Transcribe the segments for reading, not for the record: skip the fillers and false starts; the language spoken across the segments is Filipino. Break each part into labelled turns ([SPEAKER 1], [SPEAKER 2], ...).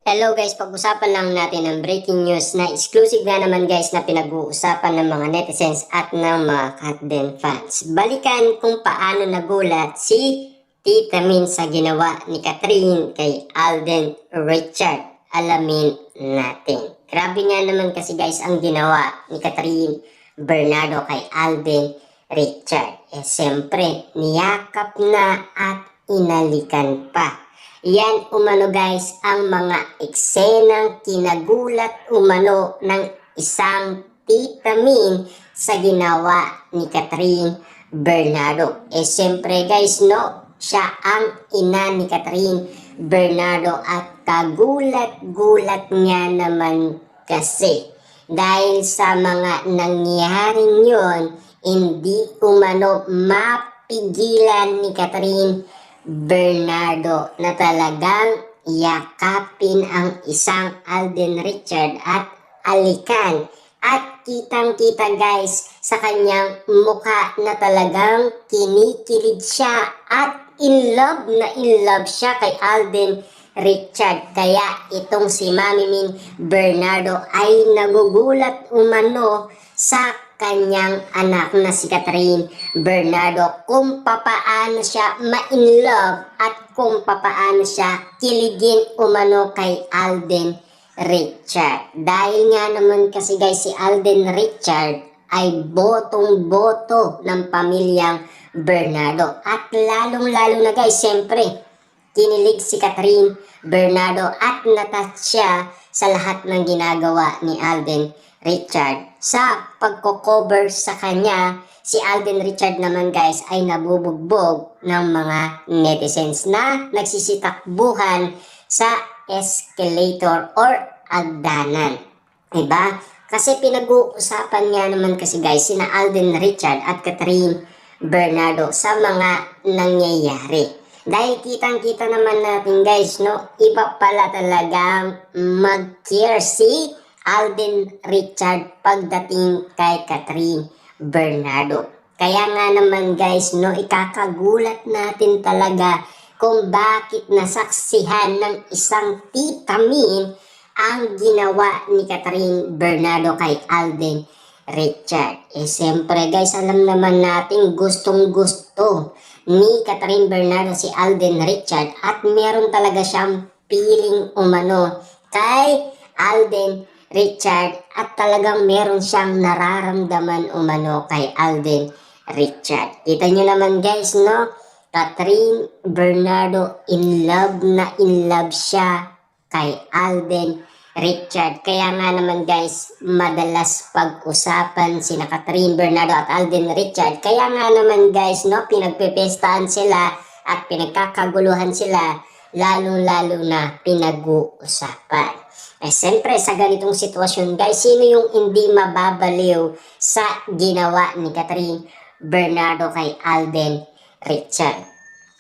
[SPEAKER 1] Hello guys, pag-usapan lang natin ang breaking news na exclusive nga naman guys na pinag-uusapan ng mga netizens at ng mga Katden fans. Balikan kung paano nagulat si Tita Min sa ginawa ni Catherine kay Alden Richard. Alamin natin. Grabe nga naman kasi guys ang ginawa ni Catherine Bernardo kay Alden Richard. Siyempre, niyakap na at inalikan pa. Yan umano guys ang mga eksenang kinagulat umano ng isang Tita Min sa ginawa ni Catherine Bernardo. Siyempre guys siya ang ina ni Catherine Bernardo at kagulat-gulat nga naman kasi. Dahil sa mga nangyaring yon, hindi umano mapigilan ni Catherine Bernardo na talagang yakapin ang isang Alden Richard at alikan. At kitang-kita guys sa kanyang mukha na talagang kinikilig siya at in love siya kay Alden Richard. Kaya itong si Mami Min Bernardo ay nagugulat umano sa kanyang anak na si Catherine Bernardo kung papaano siya ma-inlove at kung papaano siya kiligin umano kay Alden Richard. Dahil nga naman kasi guys si Alden Richard ay botong-boto ng pamilyang Bernardo. At lalong-lalo na guys, siyempre, kinilig si Catherine Bernardo at natat siya sa lahat ng ginagawa ni Alden Richard. Sa pagko-cover sa kanya, si Alden Richard naman guys ay nabubugbog ng mga netizens na nagsisitakbuhan sa escalator or agdanan. Diba? Kasi pinag-uusapan nga naman kasi guys sina Alden Richard at Catherine Bernardo sa mga nangyayari. Dahil kitang-kita naman natin guys, iba pala talagang mag-care si Alden Richard pagdating kay Catherine Bernardo. Kaya nga naman guys, ikakagulat natin talaga kung bakit nasaksihan ng isang Tita Min ang ginawa ni Catherine Bernardo kay Alden Richard. Siyempre guys, alam naman natin gustong-gusto ni Catherine Bernardo si Alden Richard at meron talaga siyang feeling umano kay Alden Richard at talagang meron siyang nararamdaman umano kay Alden Richard. Kita nyo naman guys, Catherine Bernardo in love siya kay Alden Richard. Kaya nga naman guys, madalas pag-usapan sina Catherine Bernardo at Alden Richard. Kaya nga naman guys, pinagpipestahan sila at pinagkakaguluhan sila, lalo-lalo na pinag-uusapan. Siyempre sa ganitong sitwasyon guys, sino yung hindi mababaliw sa ginawa ni Catherine Bernardo kay Alden Richard?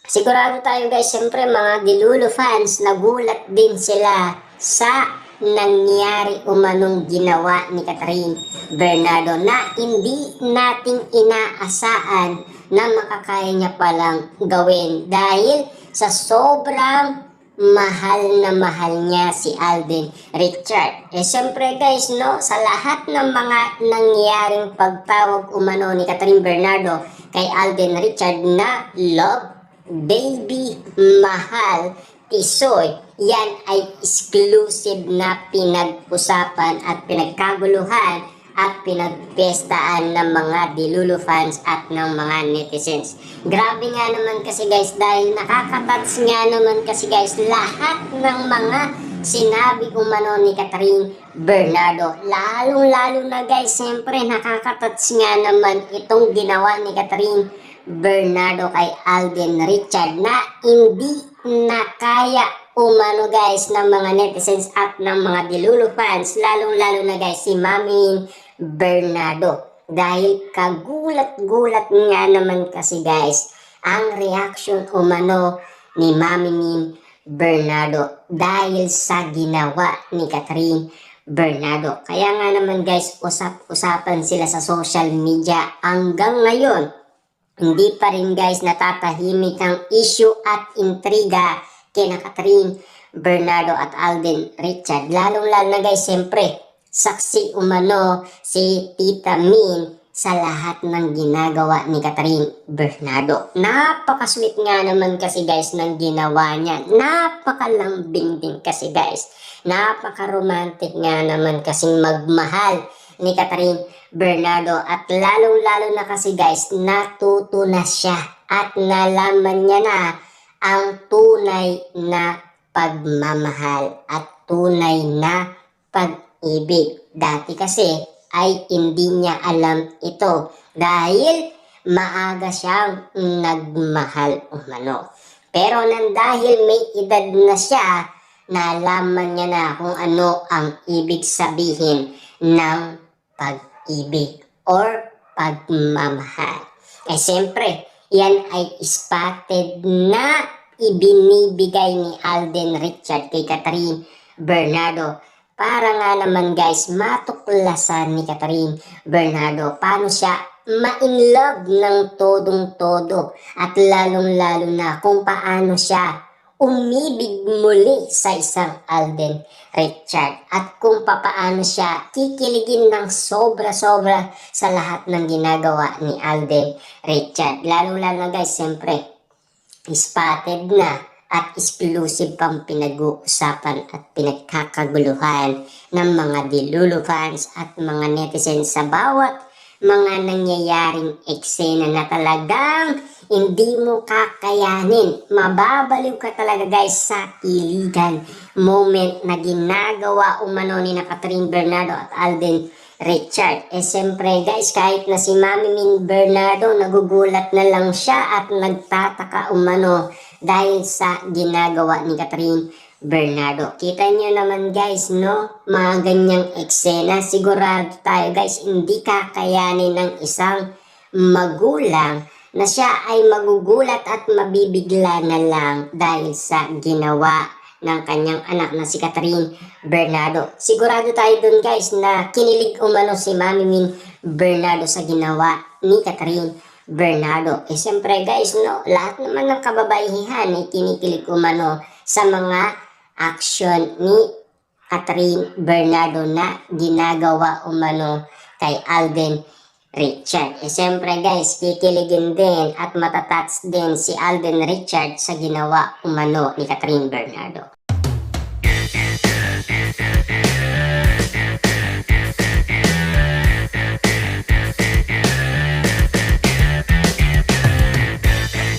[SPEAKER 1] Sigurado tayo guys, siyempre mga Dilulo fans, nagulat din sila sa nangyari umanong ginawa ni Catherine Bernardo na hindi nating inaasahan na makakaya niya palang gawin dahil sa sobrang mahal na mahal niya si Alden Richard. Siyempre guys, sa lahat ng mga nangyaring pagtawag umano ni Catherine Bernardo kay Alden Richard na love, baby, mahal, tisoy, yan ay exclusive na pinag-usapan at pinagkaguluhan at pinagpestaan ng mga Dilulo fans at ng mga netizens. Grabe nga naman kasi guys, dahil nakakatats nga naman kasi guys lahat ng mga sinabi umano ni Catherine Bernardo. Lalong-lalo na guys, siyempre nakakatats nga naman itong ginawa ni Catherine Bernardo kay Alden Richard na hindi na kaya umano guys ng mga netizens at ng mga Dilulo fans, lalong-lalo na guys si Mami Bernardo. Dahil kagulat-gulat nga naman kasi guys ang reaction umano ni Mami Bernardo dahil sa ginawa ni Catherine Bernardo. Kaya nga naman guys, usap-usapan sila sa social media hanggang ngayon. Hindi pa rin guys natatahimik ang issue at intriga kina Catherine Bernardo at Alden Richard. Lalong-lalo na guys, siyempre, saksi umano si Tita Min sa lahat ng ginagawa ni Catherine Bernardo. Napaka-sweet nga naman kasi guys ng ginawa niya. Napakalambing din kasi guys. Napaka-romantic nga naman kasing magmahal ni Catherine Bernardo. At lalong-lalo na kasi guys, natuto na siya at nalaman niya na ang tunay na pagmamahal at tunay na pag-ibig. Dati kasi ay hindi niya alam ito dahil maaga siyang nagmahal umano. Pero nang dahil may edad na siya, nalaman niya na kung ano ang ibig sabihin ng pag-ibig or pagmamahal. Eh siyempre, yan ay spotted na ibinibigay ni Alden Richard kay Catherine Bernardo. Para nga naman guys, matuklasan ni Catherine Bernardo paano siya ma-inlove ng todong-todo at lalong-lalo na kung paano siya umibig muli sa isang Alden Richard at kung paano siya kikiligin ng sobra-sobra sa lahat ng ginagawa ni Alden Richard. Lalong-lalo na guys, siyempre, spotted na at exclusive pang pinag-uusapan at pinagkakaguluhan ng mga Delulu fans at mga netizens sa bawat mga nangyayaring eksena na talagang hindi mo kakayanin. Mababaliw ka talaga guys sa kiligan moment na ginagawa umano ni Catherine Bernardo at Alden Richard. Eh siyempre guys, kahit na si Mami Min Bernardo nagugulat na lang siya at nagtataka umano dahil sa ginagawa ni Catherine Bernardo. Kita niyo naman guys, no? Mga ganyang eksena, sigurado tayo guys, hindi kakayanin ng isang magulang na siya ay magugulat at mabibigla na lang dahil sa ginawa ng kanyang anak na si Catherine Bernardo. Sigurado tayo dun guys na kinilig umano si Mami Min Bernardo sa ginawa ni Catherine Bernardo. Eh siyempre guys, no, lahat naman ng kababaihan ay kinikilig umano sa mga action ni Catherine Bernardo na ginagawa umano kay Alden Richard. Eh siyempre guys, kikiligin din at matatats din si Alden Richard sa ginawa umano ni Catherine Bernardo.